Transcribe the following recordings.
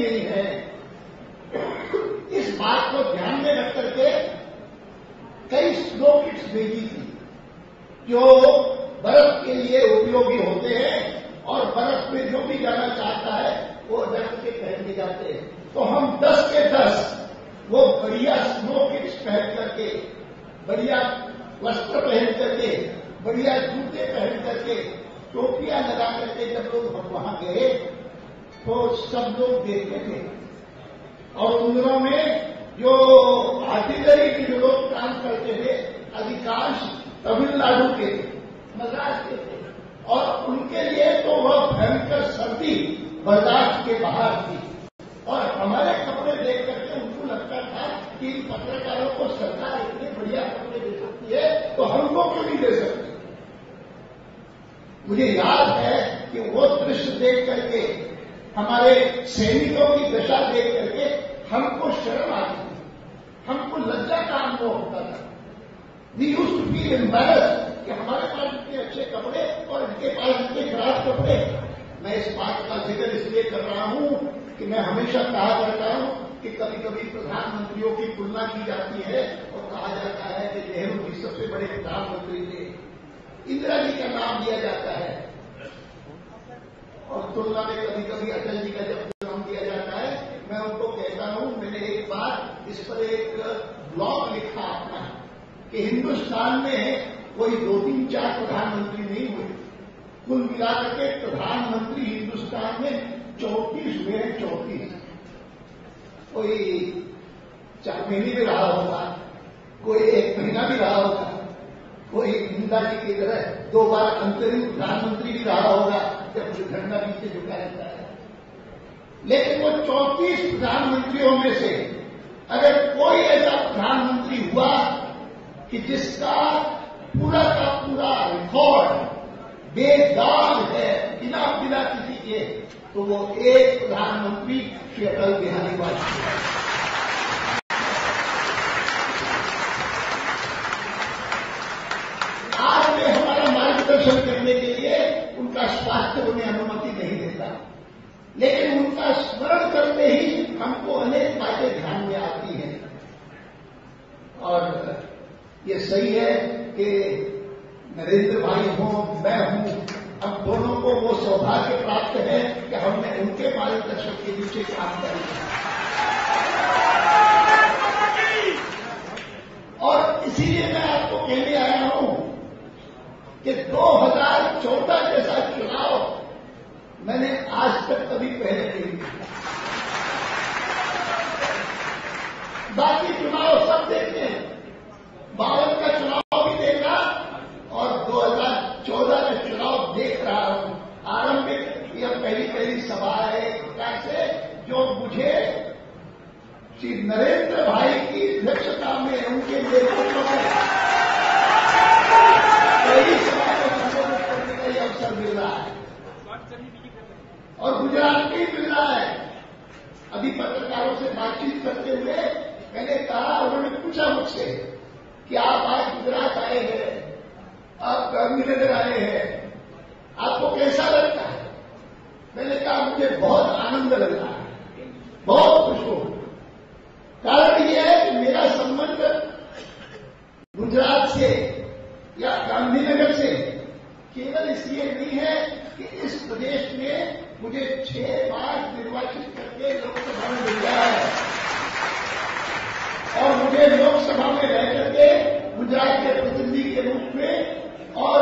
नहीं है। इस बात को ध्यान में रख करके कई स्नो किट्स भेजी थी जो बर्फ के लिए उपयोगी होते हैं और बर्फ में जो भी जाना चाहता है वो ढंग से पहन के जाते हैं। तो हम 10 के 10 वो बढ़िया स्नो किट्स पहन करके, बढ़िया वस्त्र पहन करके, बढ़िया जूते पहन करके, टोपियां लगा करके जब लोग वहां गए तो सब लोग देखते थे। और उन दिनों में जो आर्टिलरी के जो लोग काम करते थे अधिकांश तमिलनाडु के, महाराष्ट्र के थे और उनके लिए तो वह भयंकर सर्दी बर्दाश्त के बाहर थी। और हमारे कपड़े देख करके उनको लगता था कि इन पत्रकारों को सरकार इतने बढ़िया कपड़े दे सकती है तो हमको क्यों नहीं दे सकती। मुझे याद है कि वो दृश्य देख करके, हमारे सैनिकों की दशा देख करके हमको शर्म आती थी, हमको लज्जा का अनुभव होता था। We used to feel embarrassed कि हमारे पास इतने अच्छे कपड़े और इनके पास इतने खराब कपड़े। मैं इस बात का जिक्र इसलिए कर रहा हूं कि मैं हमेशा कहा करता हूं कि कभी कभी प्रधानमंत्रियों की तुलना की जाती है और कहा जाता है कि नेहरू जी सबसे बड़े प्रधानमंत्री थे, इंदिरा जी का नाम दिया जाता है और तुलना में कभी कभी अटल जी का जब नाम दिया जाता है। मैं उनको कहता हूं, मैंने एक बार इस पर एक ब्लॉग लिखा अपना कि हिंदुस्तान में कोई 2-3-4 प्रधानमंत्री नहीं हुए, कुल मिलाकर के प्रधानमंत्री हिंदुस्तान में 34 हुए हैं। 34 कोई 4 महीने भी रहा होगा, कोई 1 महीना भी रहा होगा, कोई इंदिरा जी की तरह 2 बार अंतरिम प्रधानमंत्री भी रहा होगा जब झंडा पीछे झुका रहता है। लेकिन वो 34 प्रधानमंत्रियों में से अगर कोई ऐसा प्रधानमंत्री हुआ कि जिसका पूरा का पूरा रिकॉर्ड बेदाग है बिना किसी के, तो वो एक प्रधानमंत्री श्री अटल बिहारी वाजपेयी। आज में हमारा मार्गदर्शन करने के लिए उनका स्वास्थ्य उन्हें अनुमति नहीं देता, लेकिन उनका स्मरण करते ही हमको अनेक बातें ध्यान में आती हैं। और ये सही है कि नरेंद्र भाई हों, मैं हूं, हम दोनों को वो सौभाग्य प्राप्त है कि हमने उनके मार्गदर्शन के नीचे काम किया। और इसीलिए मैं आपको कहने आया हूं कि 2014 जैसा चुनाव मैंने आज तक कभी पहले नहीं देखा। बाकी चुनाव सब देखते हैं, 52 का चुनाव भी देखा और 2014 का चुनाव देख रहा हूं। आरंभिक यह पहली सभा है एक प्रकार से जो मुझे श्री नरेंद्र भाई की अध्यक्षता में उनके नेतृत्व में पहली सभा को संबोधित करने का यह अवसर मिल रहा है और गुजरात में ही मिल रहा है। अभी पत्रकारों से बातचीत करते हुए मैंने कहा, उन्होंने पूछा मुझसे कि आप आज गुजरात आए हैं, आप गांधीनगर आए हैं, आपको कैसा लगता है? मैंने कहा मुझे बहुत आनंद लग रहा है, बहुत खुश हूं। कारण यह है कि मेरा संबंध गुजरात से या गांधीनगर से केवल इसलिए नहीं है कि इस प्रदेश में मुझे 6 बार निर्वाचित करके लोकसभा में मिल गया है और मुझे लोकसभा में रह करके गुजरात के प्रतिनिधि के रूप में और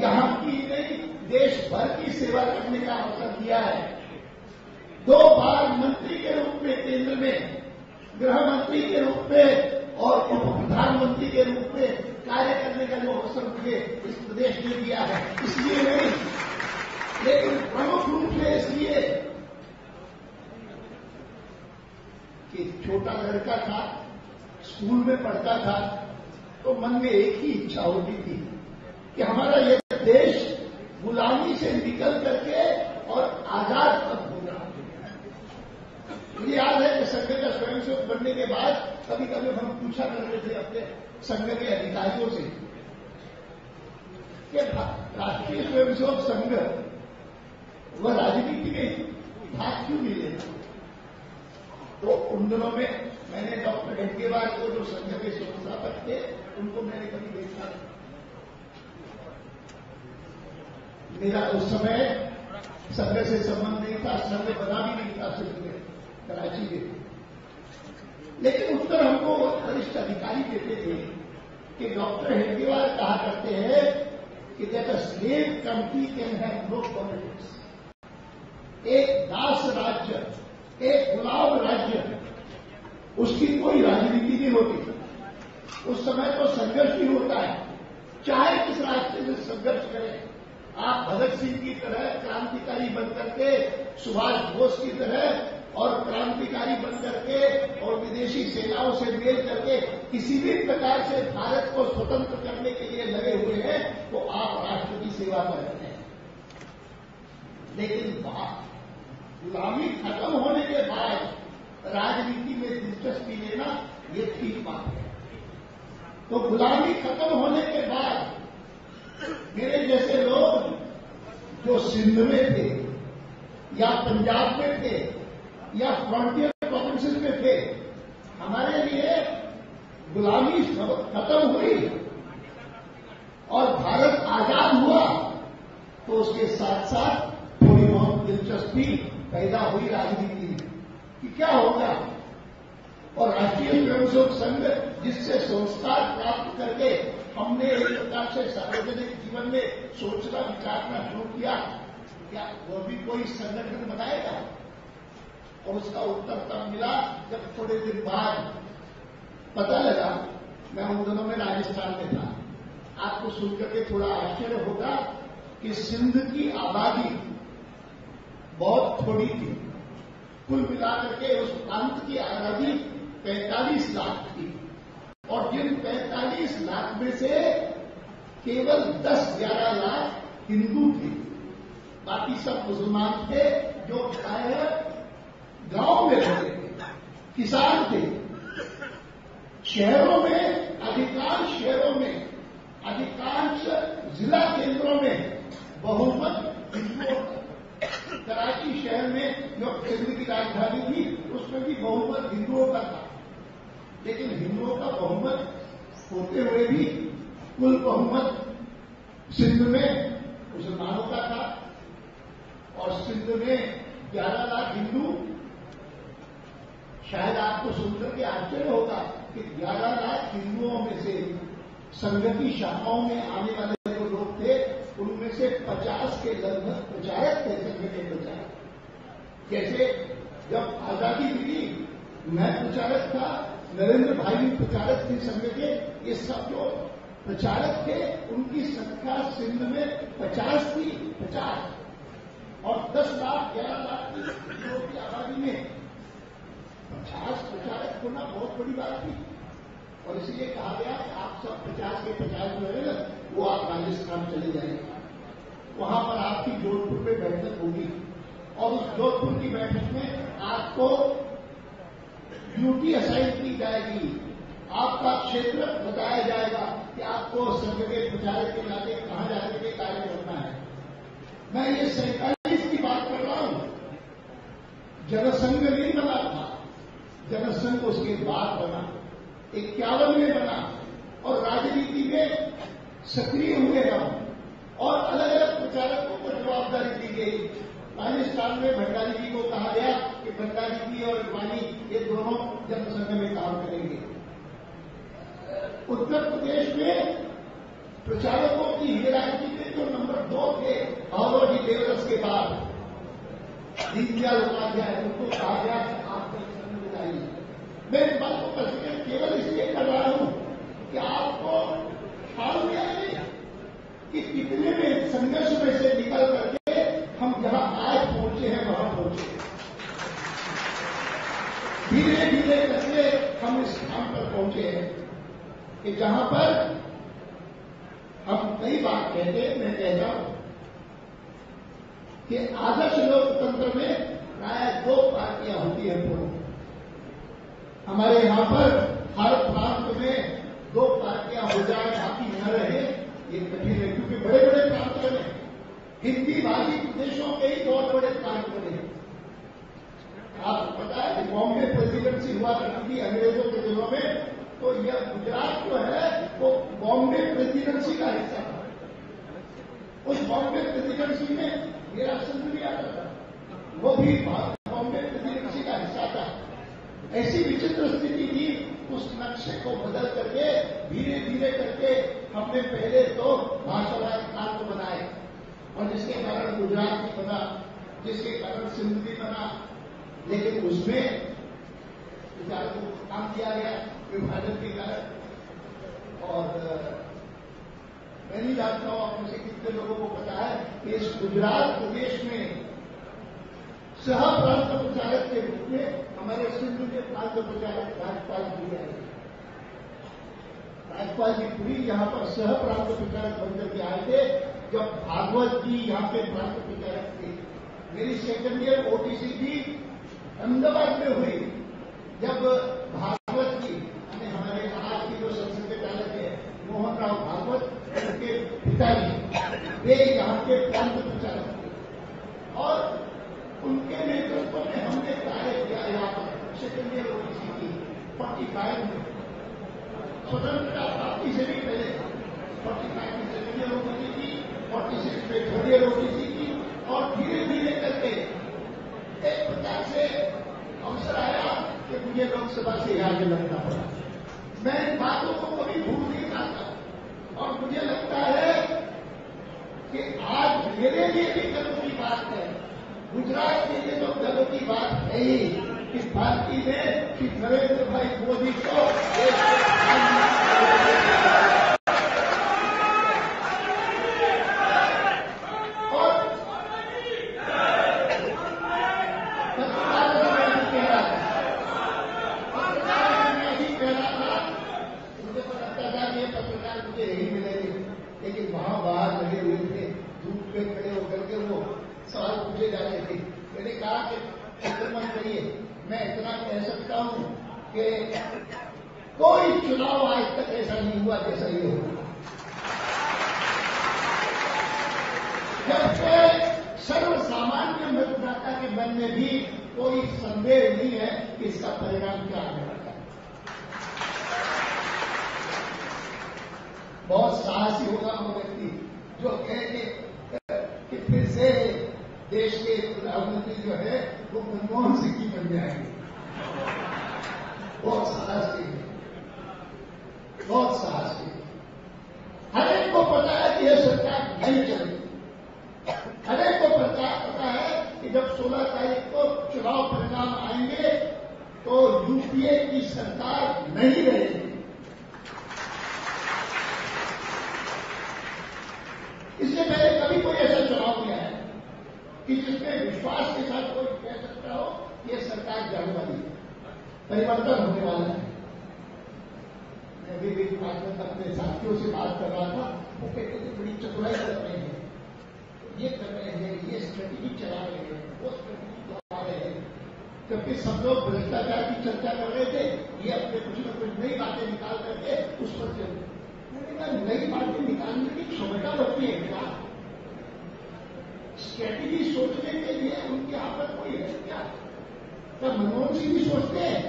यहां की नहीं देश भर की सेवा करने का अवसर दिया है। 2 बार मंत्री के रूप में केंद्र में, गृह मंत्री के रूप में और उप प्रधानमंत्री के रूप में कार्य करने का जो अवसर मुझे इस प्रदेश में दिया है, इसलिए नहीं, लेकिन प्रमुख रूप से इसलिए कि छोटा लड़का था, स्कूल में पढ़ता था, तो मन में एक ही इच्छा होती थी कि हमारा यह देश गुलामी से निकल करके और आजाद कब होगा। मुझे याद है कि संघ का स्वयंसेवक बनने के बाद कभी कभी हम पूछा करते थे अपने संघ के अधिकारियों से कि राष्ट्रीय स्वयंसेवक संघ वह राजनीति में भाग क्यों नहीं लेता। उन दिनों में मैंने डॉक्टर हेडगेवार को, जो संघ के संस्थापक थे, उनको मैंने कभी देखा नहीं। मेरा उस समय संघ से संबंध नहीं था, संघ बना भी नहीं था सिर्फ में, कराची में। लेकिन उत्तर हमको वरिष्ठ अधिकारी देते थे कि डॉक्टर हेडगेवार कहा करते हैं कि that a slave country can have no politics. एक दास राज्य, एक गुलाम राज्य, उसकी कोई राजनीति नहीं होती। उस समय तो संघर्ष ही होता है, चाहे किस रास्ते से संघर्ष करें। आप भगत सिंह की तरह क्रांतिकारी बनकर के, सुभाष बोस की तरह और क्रांतिकारी बनकर के और विदेशी सेनाओं से मेल करके किसी भी प्रकार से भारत को स्वतंत्र करने के लिए लगे हुए हैं, तो आप राष्ट्र की सेवा कर रहे हैं। लेकिन गुलामी खत्म होने के बाद राजनीति में दिलचस्पी लेना, ये ठीक बात है। तो गुलामी खत्म होने के बाद मेरे जैसे लोग जो सिंध में थे या पंजाब में थे या फ्रंटियर प्रोविंसेस में थे, हमारे लिए गुलामी खत्म हुई और भारत आजाद हुआ, तो उसके साथ साथ थोड़ी बहुत दिलचस्पी पैदा हुई राजनीति में कि क्या होगा। और राष्ट्रीय स्वयंसेवक संघ जिससे संस्कार प्राप्त करके हमने एक प्रकार से सार्वजनिक जीवन में सोचना विचारना शुरू किया, क्या वो भी कोई संगठन बनाएगा? और उसका उत्तर तब मिला जब थोड़े दिन बाद पता लगा। मैं उन दिनों में राजस्थान में था। आपको सुनकर के थोड़ा आश्चर्य होगा कि सिंध की आबादी बहुत थोड़ी थी। कुल मिलाकर के उस प्रांत की आबादी 45 लाख थी और जिन 45 लाख में से केवल 10-11 लाख हिंदू थे, बाकी सब मुसलमान थे, जो प्रायः गांव में रहते थे, किसान थे। शहरों में, अधिकांश शहरों में, अधिकांश जिला केंद्रों में बहुमत हिंदुओं का। कराची शहर में जो सिंध की राजधानी थी, उसमें भी बहुमत हिंदुओं का था। लेकिन हिंदुओं का बहुमत होते हुए भी कुल बहुमत सिंध में मुसलमानों का था और सिंध में 11 लाख हिंदू। शायद आपको सुनकर के आश्चर्य होगा कि 11 लाख हिंदुओं में से संघ की शाखाओं में आने वाले जो लोग थे, उनमें से 50 के लगभग प्रचारक थे, संघ के प्रचारक। जैसे जब आजादी मिली, मैं प्रचारक था, नरेंद्र भाई भी प्रचारक थे संघ के। ये सब जो प्रचारक थे, उनकी संख्या सिंध में 50 थी, 50 और 10 लाख 11 लाख की आबादी में 50 प्रचारक होना बहुत बड़ी बात थी। और इसलिए कहा गया कि आप सब 50 के 50 जो है ना, वो आप राजस्थान चले जाएंगे। वहां पर आपकी जोधपुर में बैठक होगी और उस जोधपुर की बैठक में आपको ड्यूटी असाइन की जाएगी। आपका क्षेत्र बताया जाएगा कि आपको संघ के प्रचारक के नाते कहां जाने के कार्य करना है। मैं ये 47 की बात कर रहा हूं। जनसंघ नहीं बना था, जनसंघ उसके बाद बना, 51 में बना और राजनीति में सक्रिय हुए हम और अलग अलग प्रचारकों को जवाबदारी दी गई। राजस्थान में भंडारी जी को कहा गया कि भंडारी जी और इरफानी ये दोनों जनसंघ में काम करेंगे। उत्तर प्रदेश में प्रचारकों की हिरार्की में जो नंबर 2 थे, भावोजी देवरस के बाद दीनदयाल उपाध्याय, उनको कहा गया कि आप जनसंघ में जाइए। मैं इस बात को कंसिडर केवल इसलिए कर रहा हूं कि आपको ख्याल में आए कि कितने में संघर्ष में से निकल करके हम जहां आज पहुंचे हैं वहां पहुंचे। धीरे धीरे करके हम इस स्थान पर पहुंचे हैं कि जहां पर हम कई बार कहते हैं, मैं कहता हूं कि आदर्श लोकतंत्र में प्राय 2 पार्टियां होती हैं पूर्व। हमारे यहां पर हर प्रांत में 2 पार्टियां हो जाए, बाकी न रहे, ये कठिन है। क्योंकि बड़े बड़े प्रांत बने, हिंदी भाषी प्रदेशों के ही बहुत बड़े प्रांत बने। आपको पता है कि बॉम्बे प्रेसिडेंसी हुआ करती थी अंग्रेजों के दिनों में, तो यह गुजरात जो है वो बॉम्बे प्रेसिडेंसी का हिस्सा था। उस बॉम्बे प्रेसिडेंसी में मेरा सिंध भी आता था, वो भी बॉम्बे प्रेसिडेंसी का हिस्सा था। ऐसी विचित्र स्थिति थी, उस नक्शे को बदल करके धीरे धीरे करके हमने पहले तो भाषावाद प्रांत बनाए, और जिसके कारण गुजरात भी बना, जिसके कारण सिंध भी बना। लेकिन उसमें को काम किया गया विभाजन के कारण। और मैं नहीं जानता हूं आप में से कितने लोगों को पता है कि इस गुजरात प्रदेश में सह प्रांत प्रचारक के रूप में हमारे सिंध के प्रांत प्रचारक राज्यपाल जी आए। राज्यपाल जी पूरी यहां पर सह प्रांत प्रचारक बनकर के आए थे जब भागवत जी यहां पे प्रांत प्रचारक थे। मेरी सेकेंड ईयर ओटीसी भी अहमदाबाद में हुई जब भागवत जी हमारे आज की जो संसद के चालक है मोहन राव भागवत, उनके पिताजी वे यहाँ के प्रांत प्रचारक थे, और उनके नेतृत्व में हमने कार्य किया। यहाँ पर सेकेंड ईयर ओटीसी की 45 में स्वतंत्रता प्राप्ति से भी पहले 45 में सेकेंड ईयर ओटीसी की, 46 में थर्ड ईयर ओटीसी की, और धीरे धीरे करके एक प्रकार से अवसर आया कि मुझे लोकसभा से आगे लगना पड़ा। मैं इन बातों को कभी भूल नहीं पाता, और मुझे लगता है कि आज मेरे लिए भी गर्व की बात है, गुजरात के लिए तो गर्व की बात है ही कि पार्टी ने श्री नरेंद्र भाई मोदी को लेकिन वहां बाहर लगे हुए थे, धूप में खड़े होकर के वो सवाल पूछे जा रहे थे। मैंने कहा कि आक्रमण करिए, मैं इतना कह सकता हूं कि कोई चुनाव आज तक ऐसा नहीं हुआ जैसा ये हुआ। जबकि सर्वसामान्य मतदाता के मन में भी कोई संदेह नहीं है कि इसका परिणाम क्या आने वाला है। बहुत साहसी होगा वो व्यक्ति जो कहे कि फिर से देश के प्रधानमंत्री जो है वो मनमोहन सिंह जी बन जाएंगे। बहुत साहसी है, बहुत साहसी है। हर एक को पता है कि यह सरकार नहीं चलेगी। हर एक को पता है कि जब 16 तारीख को चुनाव परिणाम आएंगे तो यूपीए की सरकार नहीं रहेगी। इससे पहले कभी कोई ऐसा चुनाव नहीं आया कि जिसमें विश्वास के साथ कोई कह सकता हो कि यह सरकार जाने वाली है, परिवर्तन होने वाला है। मैं भी अपने साथियों से बात कर रहा था, वो कहते थे बड़ी चतुराई कर रहे हैं, ये कर रहे हैं, ये स्ट्रेटेजी चला रहे हैं, वो स्ट्रेटेजी चला रहे हैं। जबकि सब लोग भ्रष्टाचार की चर्चा कर रहे थे, ये अपने कुछ न कुछ नई बातें निकाल करके उस पर चल नई बातें निकालने की क्षमता रखती है क्या? स्ट्रेटेजी सोचने के लिए उनके यहां पर कोई है क्या? क्या मनमोहन सिंह भी सोचते हैं?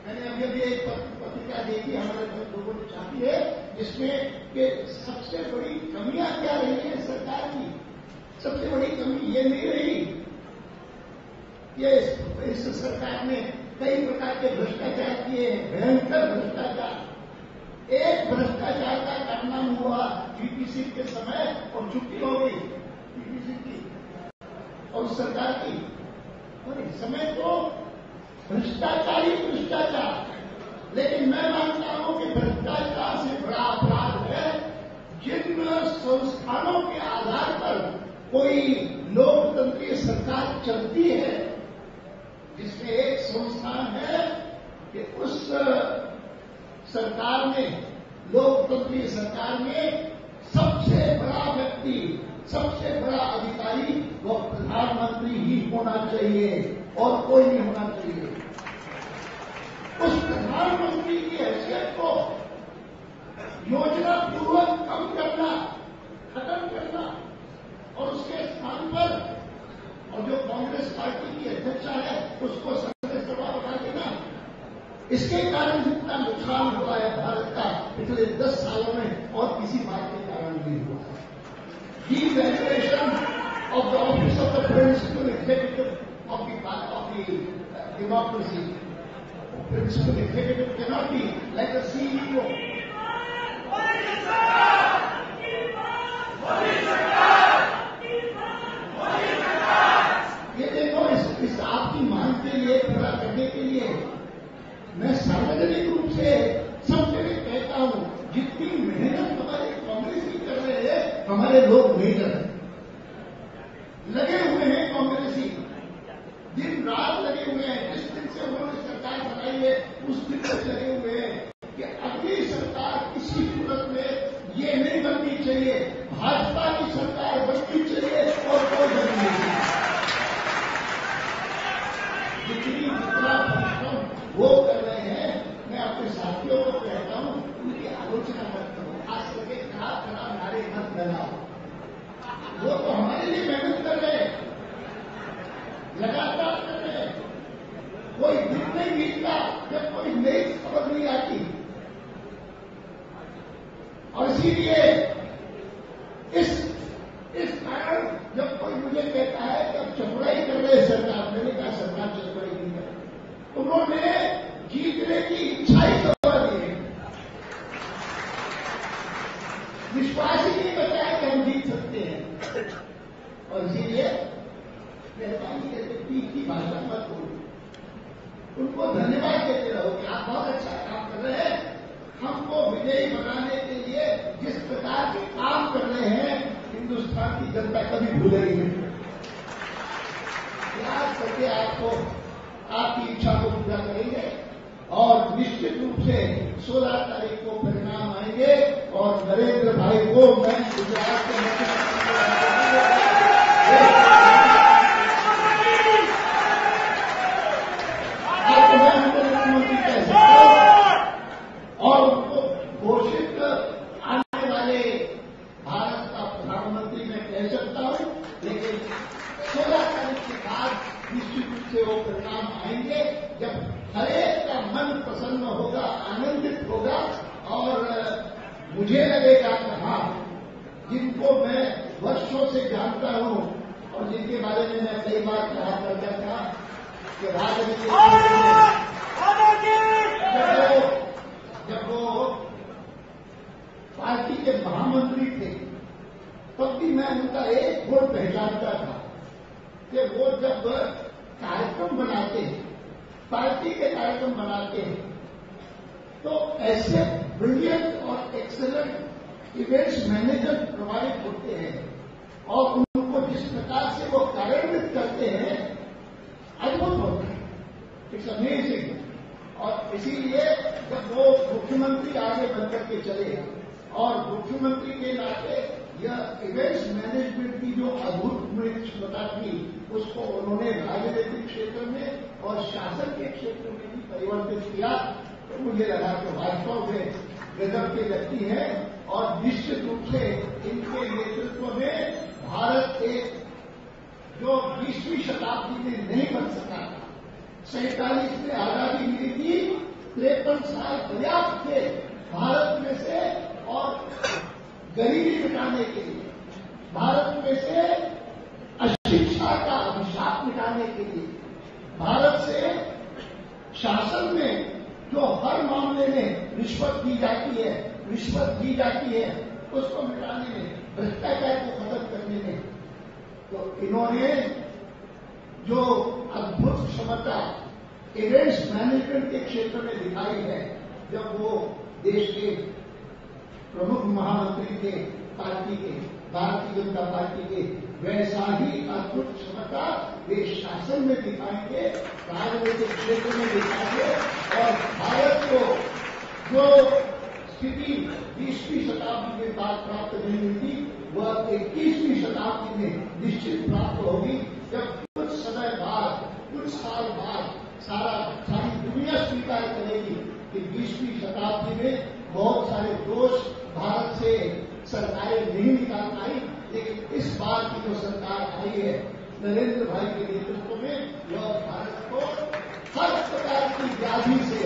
मैंने अभी एक पत्रिका देखी हमारे लोगों ने छापी है, जिसमें कि सबसे बड़ी कमियां क्या रही है सरकार की। सबसे बड़ी कमी ये नहीं रही कि इस सरकार ने कई प्रकार के भ्रष्टाचार किए, भयंकर भ्रष्टाचार। एक भ्रष्टाचार का कारनामा हुआ वीपीसी के समय और छुट्टी हो गई वीपीसी की और सरकार की। और इस समय तो भ्रष्टाचार ही भ्रष्टाचार। लेकिन मैं मानता हूं कि भ्रष्टाचार से बड़ा अपराध है जिन संस्थानों के आधार पर कोई लोकतंत्रीय सरकार चलती है, जिसमें एक संस्थान है कि उस सरकार में, लोकतंत्रीय सरकार में सबसे बड़ा व्यक्ति, सबसे बड़ा अधिकारी वो प्रधानमंत्री ही होना चाहिए और कोई नहीं होना चाहिए। उस प्रधानमंत्री की हैसियत को योजना पूर्वक कम करना, खत्म करना और उसके स्थान पर पार्टी की अध्यक्षा है उसको संसदीय सभा बना देना। इसके कारण जितना नुकसान हुआ है भारत का पिछले 10 सालों में और किसी बात के कारण नहीं हुआ है। Devaluation of the office of the principal executive of the democracy. Principal executive cannot be like a CEO. ये देखो इस आपकी मांग के लिए पूरा करने के लिए मैं सार्वजनिक रूप से सब जगह कहता हूं, जितनी मेहनत हमारे कांग्रेस की कर रहे हैं हमारे लोग नहीं कर रहे, लगे हुए हैं कांग्रेसी, दिन रात लगे हुए हैं। जिस दिन से उन्होंने सरकार बनाई है उस दिन से लगे हुए हैं कि अगली सरकार किसी सूरत में ये नहीं बननी चाहिए, भाजपा की सरकार बननी चाहिए और कोई बननी नहीं चाहिए। जितना परिश्रम वो कर रहे हैं, मैं अपने साथियों को कहता हूं उनकी आलोचना मत करो, खास करके खराब खराब नारे मत लगाओ। वो तो हमारे लिए मेहनत कर रहे हैं, लगातार कर रहे हैं। कोई दिन नहीं बीतता जब कोई नई खबर नहीं आती। और इसीलिए इस कारण जब कोई मुझे कहता है कि अब चपड़ाई कर रहे सरकार, मैंने कहा सरकार चपड़ाई नहीं कर, उन्होंने जीतने की इच्छा ही दबा दी है। विश्वास ही नहीं बचा है कि हम जीत सकते हैं। और इसीलिए मेहरबानी करके पीठ की भाषा मत बोलो, उनको धन्यवाद देते रहो कि आप बहुत अच्छा काम कर रहे हैं। हमको विजयी बनाने के लिए जिस प्रकार के काम कर रहे हैं हिंदुस्तान की जनता कभी भूलेगी नहीं। याद करके आपको आपकी इच्छा को पूरा करेंगे और निश्चित रूप से 16 तारीख को परिणाम आएंगे और नरेंद्र भाई को मैं गुजरात के मुख्यमंत्री कह सकता हूं और उनको घोषित आने वाले भारत का प्रधानमंत्री मैं कह सकता हूं। लेकिन 16 तारीख के बाद निश्चित रूप से वो परिणाम आएंगे जब हरेक का मन प्रसन्न होगा, आनंदित होगा और मुझे लगेगा कि हाँ, जिनको मैं वर्षों से जानता हूं और जिनके बारे में मैं कई बार कहा करता था कि जब वो पार्टी के महामंत्री थे तब भी मैं उनका एक गुण पहचानता था कि वो जब कार्यक्रम बनाते हैं, पार्टी के कार्यक्रम बनाते हैं, तो ऐसे ब्रिलियंट और एक्सेलेंट इवेंट्स मैनेजर प्रभावित होते हैं और उनको जिस प्रकार से वो कार्यान्वित करते हैं अद्भुत होता है। It's amazing. और इसीलिए जब वो मुख्यमंत्री आगे बनकर के चले और मुख्यमंत्री के नाते यह इवेंट्स मैनेजमेंट की जो अभूतपूर्व क्षमता थी उसको उन्होंने राजनीतिक क्षेत्र में और शासन के क्षेत्र में भी परिवर्तित किया, तो मुझे लगा कि वास्तव में गजब के व्यक्ति हैं और निश्चित रूप से इनके नेतृत्व में भारत एक जो 20वीं शताब्दी में नहीं बन सका था, 47 में आजादी मिली थी, 53 साल पर्याप्त थे भारत में से और गरीबी मिटाने के लिए, भारत में से अशिक्षा का अभिशाप मिटाने के लिए, भारत से शासन में जो हर मामले में रिश्वत दी जाती है उसको मिटाने में, भ्रष्टाचार को खत्म करने में। तो इन्होंने जो अद्भुत क्षमता इवेंट्स मैनेजमेंट के क्षेत्र में दिखाई है, जब वो देश के प्रमुख महामंत्री थे पार्टी के, भारतीय जनता पार्टी के, वैसा ही अद्भुत क्षमता वे शासन में दिखाएंगे, राजनीतिक क्षेत्र में दिखाएंगे और भारत को जो स्थिति 20वीं शताब्दी में बाद प्राप्त नहीं हुई थी वह 21वीं शताब्दी में निश्चित प्राप्त होगी, जब कुछ समय बाद, कुछ साल बाद सारी दुनिया स्वीकार करेगी कि 20वीं शताब्दी में बहुत सारे दोष भारत से सरकारें नहीं निकाल पाई, लेकिन इस बार की जो सरकार आई है नरेंद्र भाई के नेतृत्व में वह भारत को हर प्रकार की व्याधि से,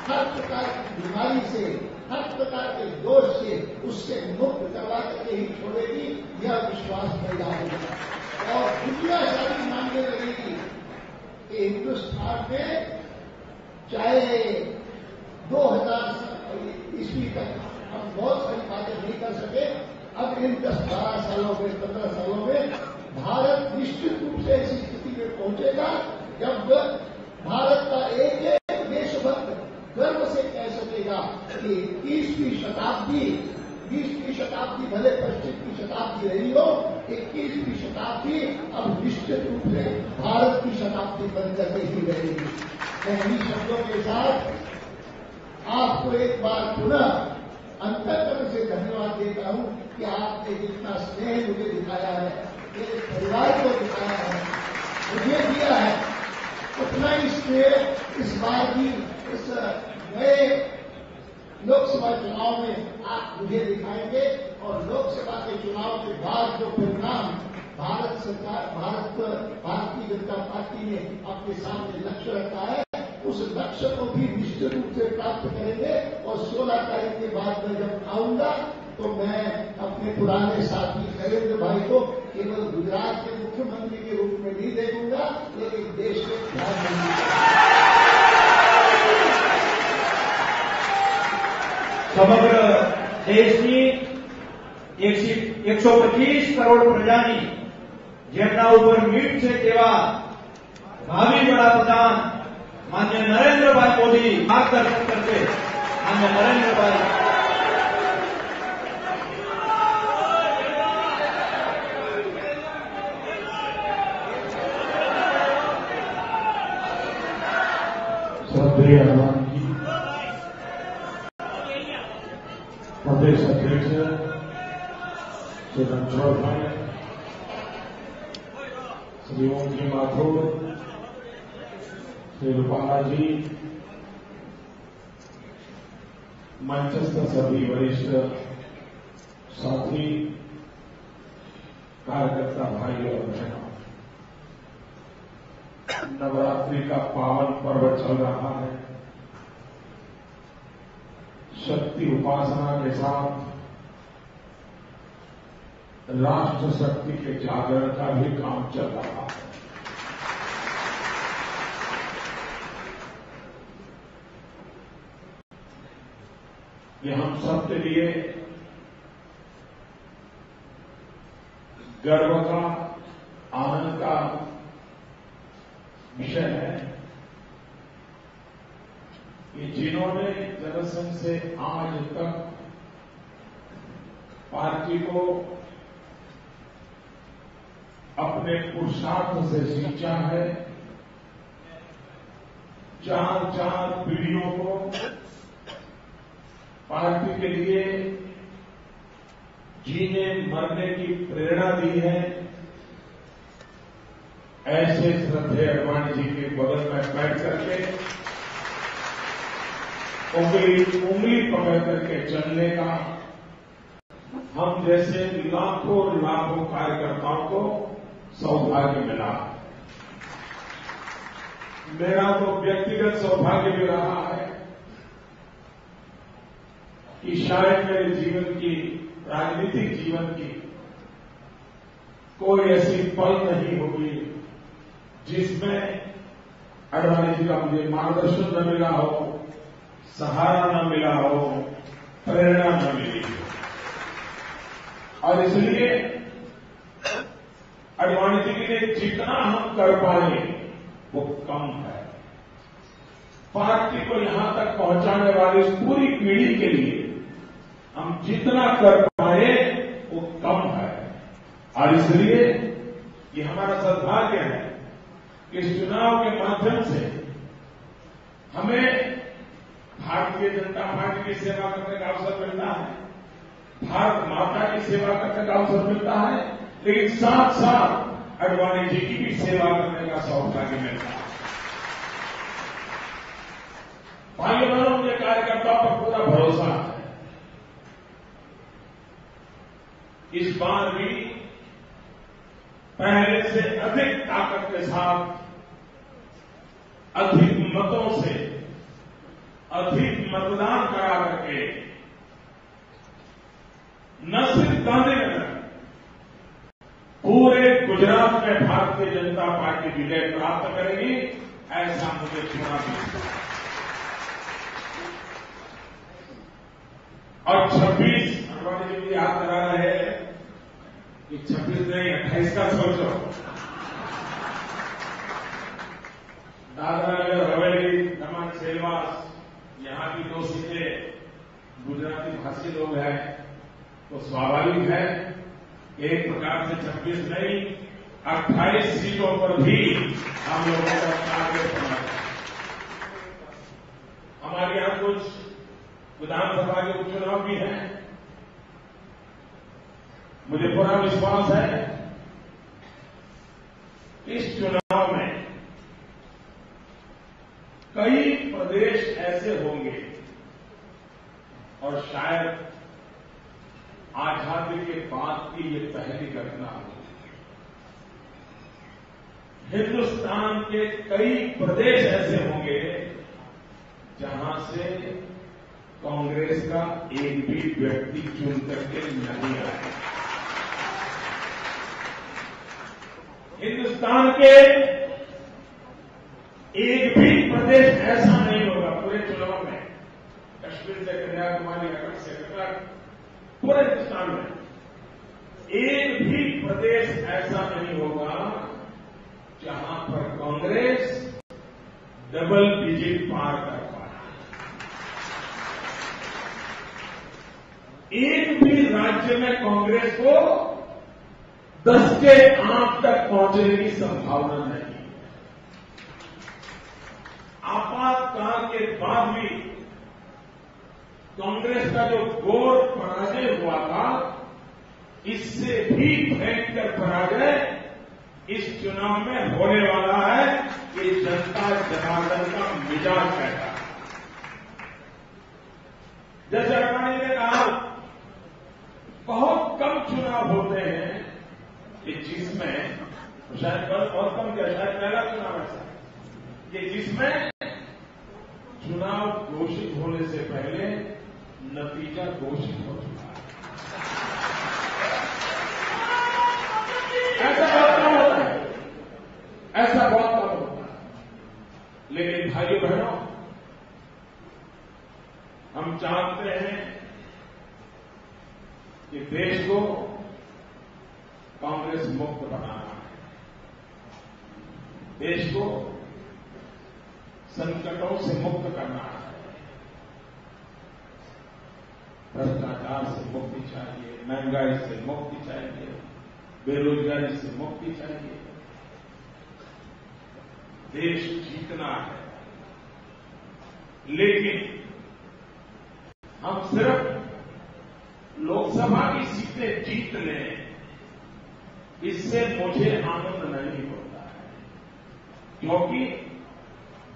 हर प्रकार की बीमारी से, हर प्रकार के दोष से उससे मुक्त करवा करके ही छोड़ेगी, यह विश्वास पैदा होगा। और दुनिया सारी मानने लगेगी कि हिंदुस्तान में चाहे 2000 ईस्वी तक हम बहुत सारी बातें नहीं कर सके, अब इन 10-12 सालों में, 15 सालों में भारत निश्चित रूप से ऐसी स्थिति में पहुंचेगा जब भारत का एक देशभक्त गर्व से कह सकेगा कि 20वीं शताब्दी भले 25 की शताब्दी रही हो, 21वीं शताब्दी अब निश्चित रूप से भारत की शताब्दी बन करके ही रहेगी। मैं इन्हीं शब्दों के साथ आपको एक बार पुनः अंतःकरण से धन्यवाद देता हूं कि आपने जितना स्नेह मुझे दिखाया है, मेरे परिवार को दिखाया है, मुझे दिया है, उतना ही स्नेह इस बार भी इस नए लोकसभा चुनाव में आप मुझे दिखाएंगे। और लोकसभा के चुनाव के बाद जो परिणाम भारतीय जनता पार्टी ने अपने सामने लक्ष्य रखा है, उस लक्ष्य को भी निश्चित रूप से प्राप्त करेंगे। और 16 तारीख के बाद मैं जब आऊंगा तो मैं अपने पुराने साथी नरेंद्र भाई को केवल गुजरात के मुख्यमंत्री के रूप में नहीं देखूंगा, लेकिन देश के प्रधानमंत्री। સમગ્ર દેશની 125 કરોડ પ્રજાની જેમના ઉપર મીટ છે તેવા ભાવિ વડાપ્રધાન માન્ય નરેન્દ્રભાઈ મોદી માર્ગદર્શન કરશે। માન્ય નરેન્દ્રભાઈ श्रद्धेय हनुमान जी, प्रदेश अध्यक्ष श्री रणछोड़ भाई, श्री ओम जी माथुर, श्री रूपाला जी, मंचस्थ सभी वरिष्ठ साथी, कार्यकर्ता भाई और बहनों, नवरात्रि का पावन पर्व चल रहा है। शक्ति उपासना के साथ राष्ट्र शक्ति के जागरण का भी काम चल रहा है। ये हम सबके लिए गर्व का, आनंद का विषय है कि जिन्होंने जनसंघ से आज तक पार्टी को अपने पुरुषार्थ से सींचा है, 4 पीढ़ियों को पार्टी के लिए जीने मरने की प्रेरणा दी है, ऐसे श्रद्धेय अडवाणी जी के बगल में बैठ करके उंगली पकड़ करके चलने का हम जैसे लाखों कार्यकर्ताओं को सौभाग्य मिला। मेरा तो व्यक्तिगत सौभाग्य भी रहा है कि शायद मेरे जीवन की, राजनीतिक जीवन की कोई ऐसी पल नहीं होगी जिसमें अडवाणी जी का मुझे मार्गदर्शन न मिला हो, सहारा न मिला हो, प्रेरणा न मिली हो। और इसलिए अडवाणी जी के लिए जितना हम कर पाए वो कम है। पार्टी को यहां तक पहुंचाने वाली इस पूरी पीढ़ी के लिए हम जितना कर पाए वो कम है। और इसलिए ये हमारा सद्भाग्य है कि इस चुनाव के माध्यम से हमें भारतीय जनता पार्टी की सेवा करने का अवसर मिलता है, भारत माता की सेवा करने का अवसर मिलता है, लेकिन साथ साथ अडवाणी जी की भी सेवा करने का सौभाग्य मिलता है। भाइयों बहनों, मुझे कार्यकर्ताओं पर पूरा भरोसा है। इस बार भी पहले से अधिक ताकत के साथ, अधिक मतों से अधिक मतदान करा करके न सिर्फ गांधीनगर, पूरे गुजरात में भारतीय जनता पार्टी विजय प्राप्त करेगी, ऐसा मुझे चुनाव मिलता है। और 26 अडवाणी जी भी याद करा रहे हैं कि 26 नहीं 28 का सोचो। दादरा नगर हवेली, दमन, सेलवास, यहां की 2 सीटें गुजराती भाषी लोग हैं, तो स्वाभाविक है एक प्रकार से 26 नहीं 28 सीटों पर भी हम लोगों का टारगेट बना है। हमारे यहां कुछ विधानसभा के उपचुनाव भी हैं। मुझे पूरा विश्वास है इस चुनाव में कई प्रदेश ऐसे होंगे और शायद आजादी के बाद की ये पहली घटना होगी। हिंदुस्तान के कई प्रदेश ऐसे होंगे जहां से कांग्रेस का एक भी व्यक्ति चुन करके नहीं आया। हिंदुस्तान के एक भी प्रदेश ऐसा नहीं होगा पूरे चुनाव में, कश्मीर से कन्याकुमारी, अटक से कटक, पूरे हिंदुस्तान में एक भी प्रदेश ऐसा नहीं होगा जहां पर कांग्रेस डबल डिजिट पार कर पाए। एक भी राज्य में कांग्रेस को 10 के आंक तक पहुंचने की संभावना नहीं। आपातकाल के बाद भी कांग्रेस का जो घोर पराजय हुआ था, इससे भी भयंकर पराजय इस चुनाव में होने वाला है। ये जनता जनार्दन का मिजाज कहता है। जैसे अडवाणी ने कहा, बहुत कम चुनाव होते हैं कि जिसमें शायद बस बहुत कम क्या, शायद पहला चुनाव ऐसा कि जिसमें चुनाव घोषित होने से पहले नतीजा घोषित हो चुका है। ऐसा बहुत कम होता है, ऐसा बहुत कम होता है। लेकिन भाइयों बहनों, हम चाहते हैं कि देश को कांग्रेस मुक्त बनाना है, देश को संकटों से मुक्त करना है, भ्रष्टाचार से मुक्ति चाहिए, महंगाई से मुक्ति चाहिए, बेरोजगारी से मुक्ति चाहिए। देश जीतना है, लेकिन हम सिर्फ लोकसभा की सीटें जीत लें, इससे मुझे आनंद नहीं होता है, क्योंकि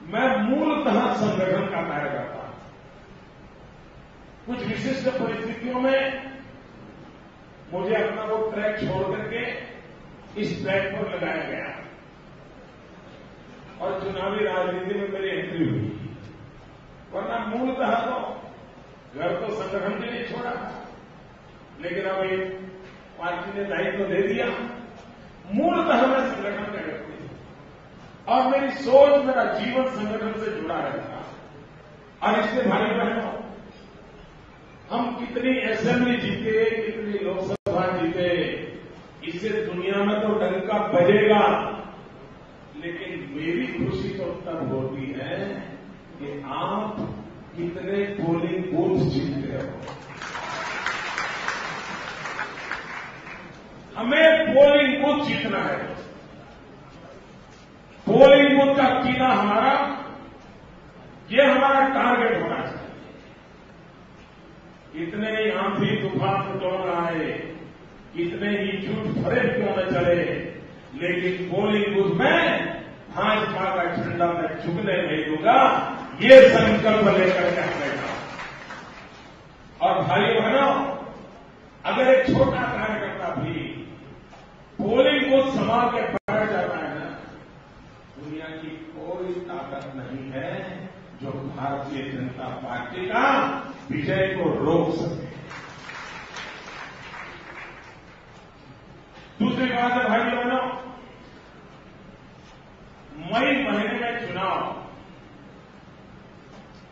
मैं मूलतः संगठन का कार्य करता हूं। कुछ विशिष्ट परिस्थितियों में मुझे अपना वो ट्रैक छोड़ करके इस ट्रैक पर लगाया गया और चुनावी राजनीति में मेरी एंट्री हुई, वरना मूलतः तो घर तो संगठन के लिए छोड़ा था, लेकिन अब एक पार्टी ने दायित्व दे दिया। मूलतः मैं संगठन का व्यक्ति हूं और मेरी सोच, मेरा जीवन संगठन से जुड़ा रहता है। और इससे भाई बहनों, हम कितनी असेंबली जीते, कितनी लोकसभा जीते, इससे दुनिया में तो डंका बजेगा, लेकिन मेरी खुशी तो तब होती है कि आप कितने पोलिंग बूथ जीतते हो। हमें पोलिंग बूथ जीतना है। पोलिंग बूथ का जीतना हमारा, ये हमारा टारगेट होना चाहिए। इतने ही आंधी तूफान क्यों न आए, इतने ही झूठ फरेब क्यों न चले, लेकिन पोलिंग बूथ में भाजपा का झंडा मैं झुकने नहीं दूंगा, ये संकल्प लेकर के बैठा। और भाइयों बहनों, अगर एक छोटा कार्यकर्ता भी पोलिंग बूथ संभाल के बैठ जाता है ना, दुनिया की कोई ताकत नहीं है जो भारतीय जनता पार्टी का विजय को रोक सके। दूसरी बात है भाई बहनों, मई महीने में चुनाव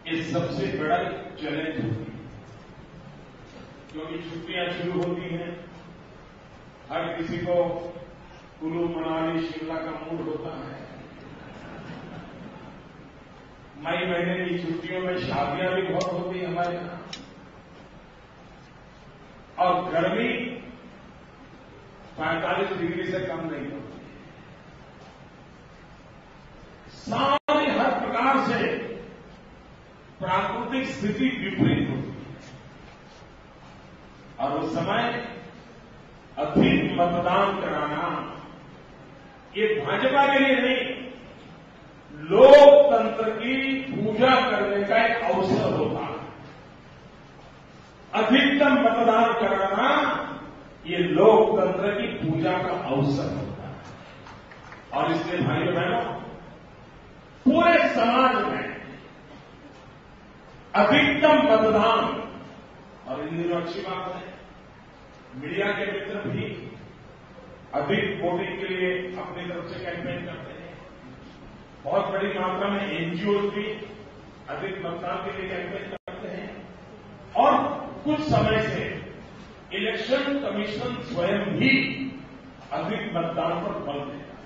ये सबसे बड़ा चैलेंज होती है, क्योंकि छुट्टियां शुरू होती हैं। हर किसी को कुल्लू मनाली शिमला का मूड होता है। मई महीने की छुट्टियों में शादियां भी बहुत होती है हमारे यहां, और गर्मी 45 डिग्री से कम नहीं होती। सारी हर प्रकार से प्राकृतिक स्थिति विपरीत होती है, और उस समय अधिक मतदान कराना ये भाजपा के लिए नहीं, लोकतंत्र की पूजा करने का एक अवसर होता है। अधिकतम मतदान कराना ये लोकतंत्र की पूजा का अवसर होता है। और इसलिए भाइयों बहनों, पूरे समाज में अधिकतम मतदान, और इन दिनों अच्छी बात है मीडिया के मित्र भी अधिक वोटिंग के लिए अपनी तरफ से कैंपेन करते हैं। बहुत बड़ी मात्रा में एनजीओ भी अधिक मतदान के लिए कैंपेन करते हैं, और कुछ समय से इलेक्शन कमीशन स्वयं भी अधिक मतदान पर बल देता है।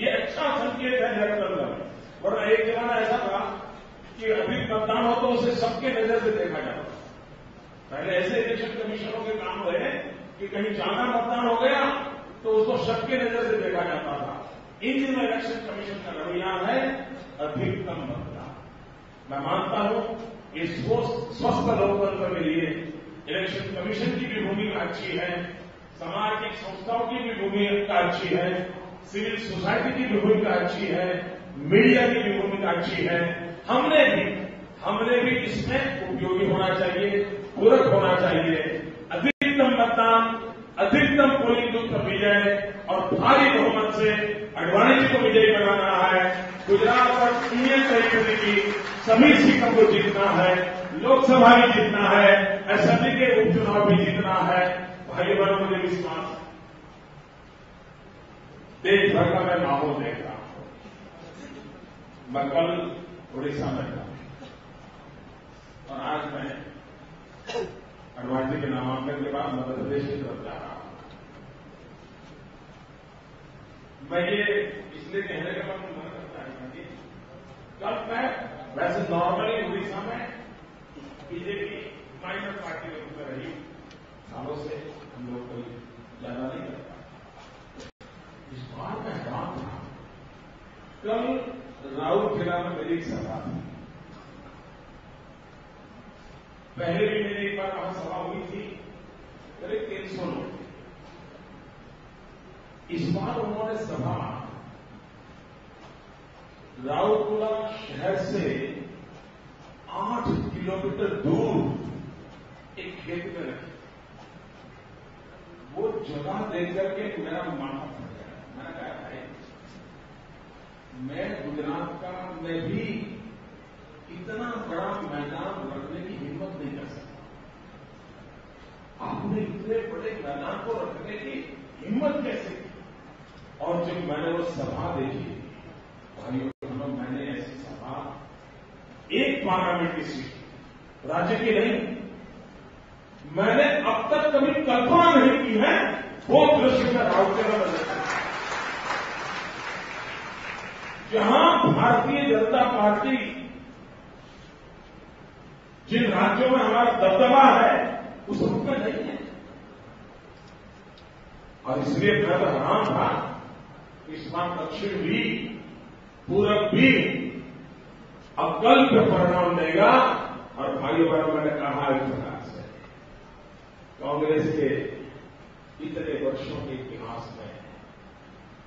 ये अच्छा संकेत है लोकतंत्र में। वरना एक जमाना ऐसा था कि अधिक मतदान हो तो उसे सबके नजर से देखा जाता था। पहले ऐसे इलेक्शन कमीशनों के काम हुए कि कहीं ज्यादा मतदान हो गया तो उसको सबके नजर से देखा जाता था। इन दिनों इलेक्शन कमीशन का रवैया है अधिकतम मतदान। मैं मानता हूं इस स्वस्थ लोकतंत्र के लिए इलेक्शन कमीशन की भी भूमिका अच्छी है, सामाजिक संस्थाओं की भी भूमिका अच्छी है, सिविल सोसाइटी की भी भूमिका अच्छी है, मीडिया की भी भूमिका अच्छी है। हमने भी इसमें उपयोगी होना चाहिए, पूरक होना चाहिए। अधिकतम मतदान, अधिकतम पोलिंग बूथ पर विजय और भारी बहुमत से आडवाणी जी को विजयी बनाना है। गुजरात और यूनियन टेरिटरी की सभी सीटों को जीतना है, लोकसभा भी जीतना है, असेंबली के उपचुनाव भी जीतना है। भाइयों बहनों, मुझे विश्वास है देश भर का मैं माहौल देख रहा हूं। मैं कल उड़ीसा में था और आज मैं आडवाणी के नामांकन के बाद मध्य प्रदेश की तरफ जा रहा हूं। मैं ये इसलिए कहने का मन करता है कि कल मैं वैसे नॉर्मली उड़ीसा में बीजेपी माइनर पार्टी के रूप में रही, सालों से हम लोग कोई ज्यादा नहीं करता। इस बार मैं हैरान था। कल राउरकेला में मेरी एक सभा थी। पहले भी मेरी एक बार वहां सभा हुई थी, करीब 300 लोग। इस बार उन्होंने सभा राउरकेला शहर से 8 किलोमीटर दूर एक खेत में रखी। वो जगह देख करके मेरा माथा फट गया। मैंने कहा भाई, मैं गुजरात का मैं भी इतना बड़ा मैदान रखने की हिम्मत नहीं कर सकता। आपने इतने बड़े मैदान को रखने की हिम्मत कैसे की? और जब मैंने वो सभा देखी, भाइयों बहनों, मैंने ऐसी सभा एक पार्लियामेंट की सीट, राज्य की नहीं, मैंने अब तक कभी कल्पना नहीं की है। वो दृश्य में राउरकेला में देखा, जहां भारतीय जनता पार्टी जिन राज्यों में हमारा दबदबा है उस रूप में नहीं है। और इसलिए मैं तो हैरान था, इस बार दक्षिण भी पूरब भी अकल पे परिणाम देगा। और भाइयों बहनों, मैंने कहा इस प्रकार से कांग्रेस के इतने वर्षों के इतिहास में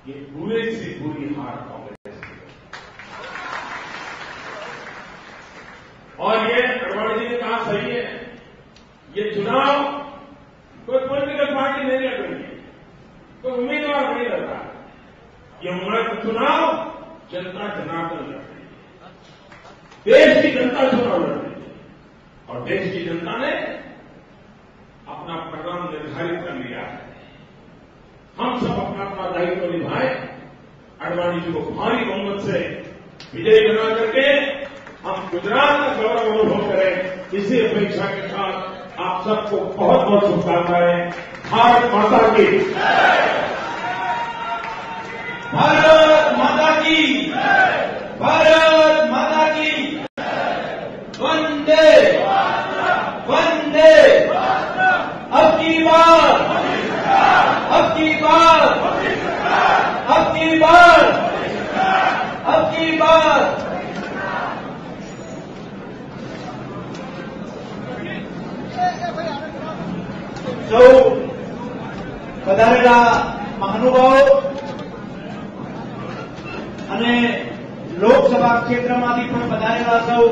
ये बुरे से बुरी हार कांग्रेस की। और ये आडवाणी जी ने कहा सही है, ये चुनाव कोई पॉलिटिकल पार्टी नहीं लड़ रही है, कोई उम्मीदवार नहीं रहता। ये मत चुनाव जनता जनार्दन लड़ रही है, देश की जनता चुनाव लड़ रही है और देश की जनता ने अपना परिणाम निर्धारित कर लिया है। हम सब अपना अपना दायित्व निभाएं, आडवाणी जी को भारी बहुमत से विजयी बना करके हम गुजरात का गौरव अनुभव करें। इसी अपेक्षा के साथ आप सबको बहुत बहुत शुभकामनाएं। भारत माता की, भारत माता की, भारत माता की, वंदे वंदे। अब की बार, अब की बार, अब की बार, अब की बार। સૌ પધારેલા મહાનુભાવો અને લોકસભા ક્ષેત્રમાંથી પણ પધારેલા સૌ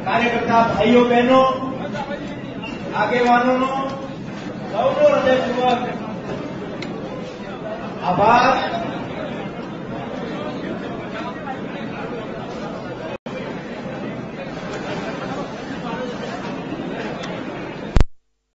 કાર્યકર્તા ભાઈઓ બહેનો આગેવાનોનો સૌનો હૃદયપૂર્વક આભાર।